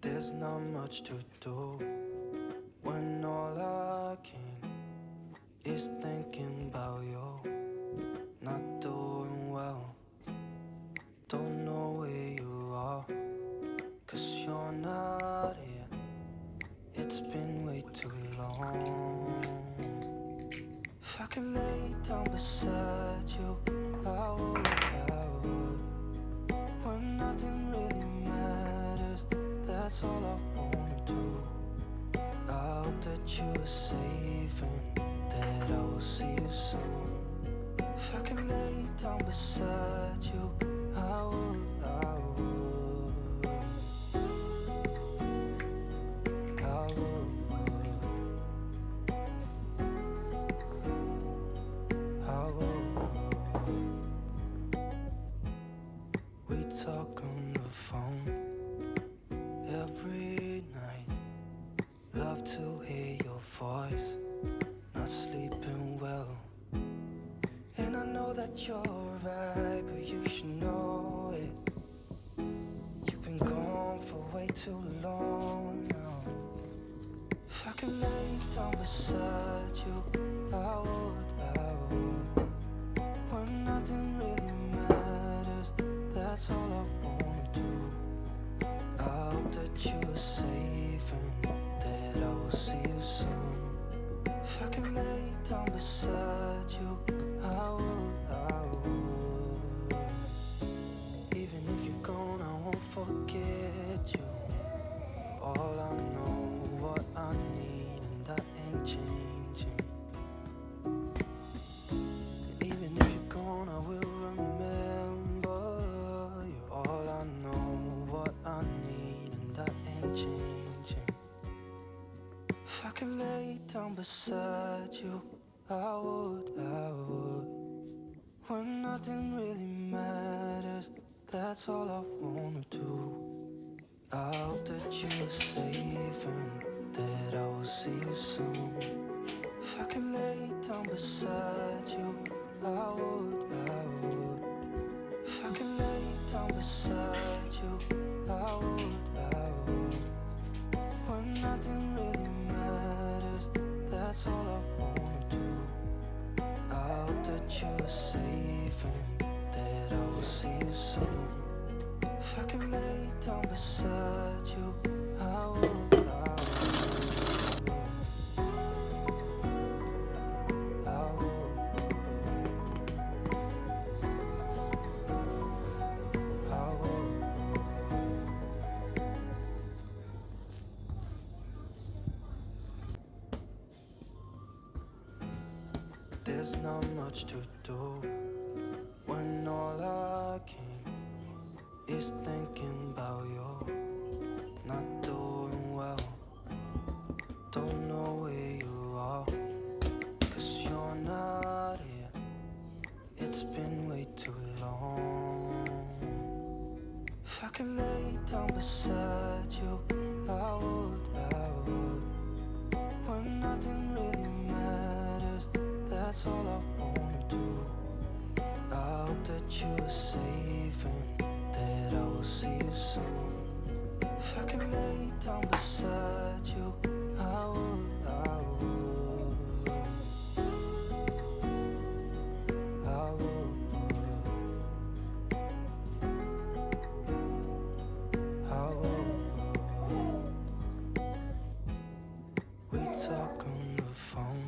There's not much to do when all I can is thinking about you. Not doing well, don't know where you are, 'cause you're not here. It's been way too long. If I could lay down beside you, I would. When nothing really matters, that's all I wanna do. I hope that you are safe and that I will see you soon. If I could lay down beside you, I would. We talk on the phone every night. Love to hear your voice. Not sleeping well, and I know that you're right, but you should know it. You've been gone for way too long now. If I could lay down beside you, I would. When nothing really matters, that's all I wanna do. I hope that you are safe and that I will see you soon. If I could lay down beside you, I would. Even if you're gone, I won't forget you. All I know, what I need, and that ain't changing. And even if you're gone, I will remember. You're all I know, what I need, and that ain't changing. If I could lay down beside you, I would. When nothing really matters, that's all I wanna do. I hope that you're safe and that I will see you soon. If I could lay down beside you, I would. If I could lay down beside you, I would. When nothing really matters, that's all I wanna do. I hope that you're safe and that I will see you soon. If I could lay down beside you, I would. There's not much to do when all I can is thinking about you. Not doing well, don't know where you are, 'cause you're not here. It's been way too long. If I could lay down beside you, I would. When nothing really matters, that's all I wanna do. I hope that you are safe and that I will see you soon. If I could lay down beside you, I would. We talk on the phone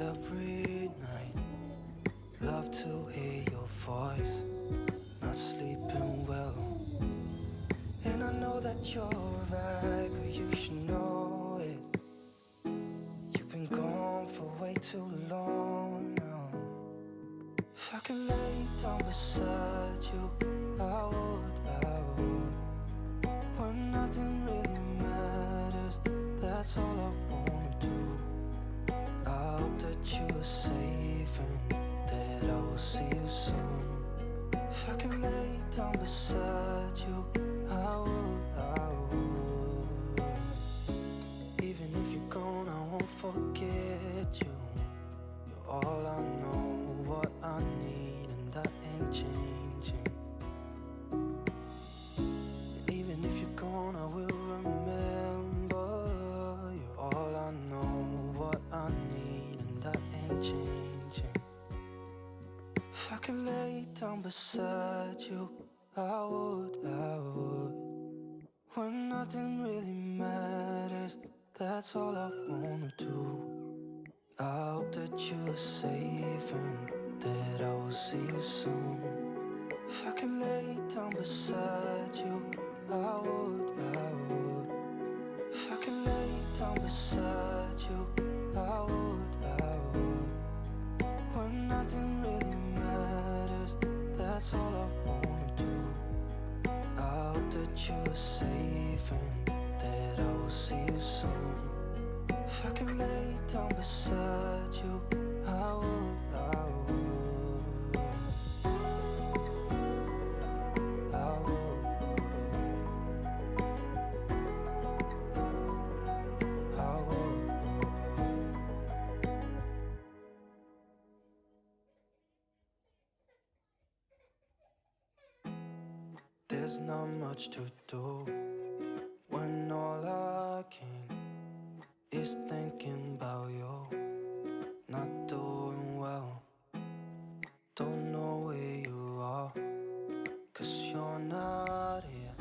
every night. Love to hear your voice. Not sleeping well, and I know that you're right, but you should know it. You've been gone for way too long now. If I could lay down beside you, I would. When nothing really matters, that's all I wanna do. I hope that you are safe and that I will see you soon. If I could lay down beside you, I would. Even if you're gone, I won't forget you. You're all I know, what I need, and that ain't changing. And even if you're gone, I beside you. I would. When nothing really matters, that's all I wanna do. I hope that you are safe and that I will see you soon. If I could lay down beside you, I would. If I could lay down beside you, I would. When nothing really matters, that's all I wanna do. I hope that you are safe and that I will see you soon. If I could lay down beside you, I would. I would. There's not much to do when all I can is thinking about you. Not doing well, don't know where you are, 'cause you're not here.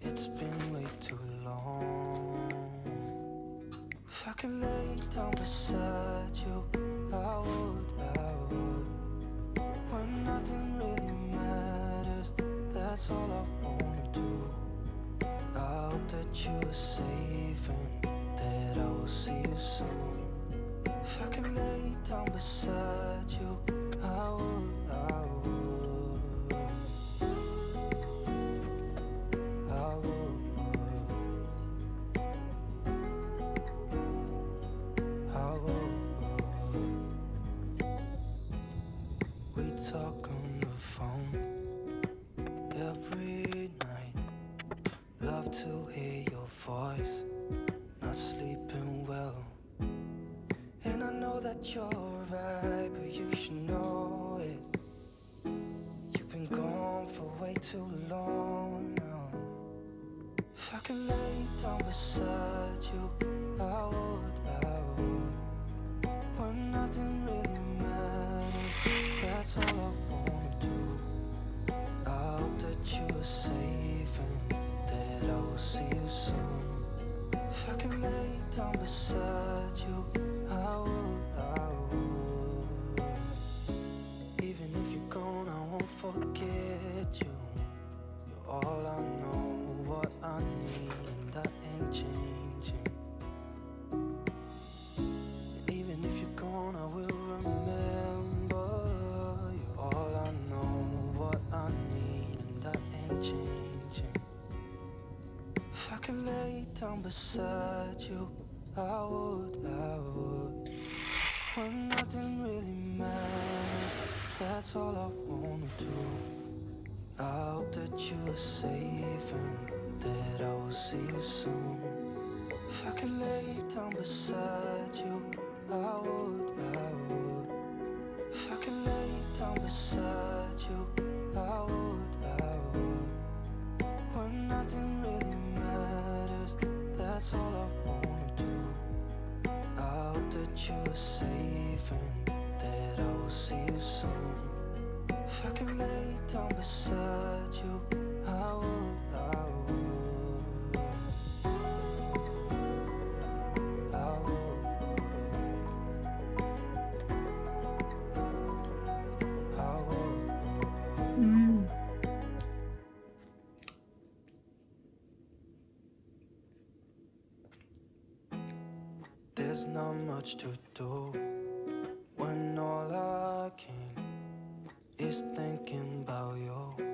It's been way too long. If I could lay down beside you, I would. When nothing really matters, that's all I wanna do. I hope that you are safe and that I will see you soon. If I could lay down beside you, I would. I would. I would. I would. We talk on the phone every night. Love to hear your voice. Not sleeping well. And I know that you're right, but you should know it. You've been gone for way too long now. If I could lay down beside you, I would. When nothing really matters, that's all I wanna do. I hope that you are safe and that I will see you soon. If I could lay down beside you, I would. Even if you're gone, I won't forget you. You're all I know, what I need, and that ain't changing. And even if you're gone, I will remember. You're all I know, what I need, and that ain't changing. If I could lay down beside you, I would. When nothing really matters, that's all I wanna do. I hope that you are safe and that I will see you soon. If I could lay down beside you, I would. If I could lay down beside you, I would. When nothing really matters, that's all I wanna do. I hope that you are safe and that I will see you soon. If I could lay down beside you, I would. I would. I would. I would. There's not much to do when all I can is thinking about you.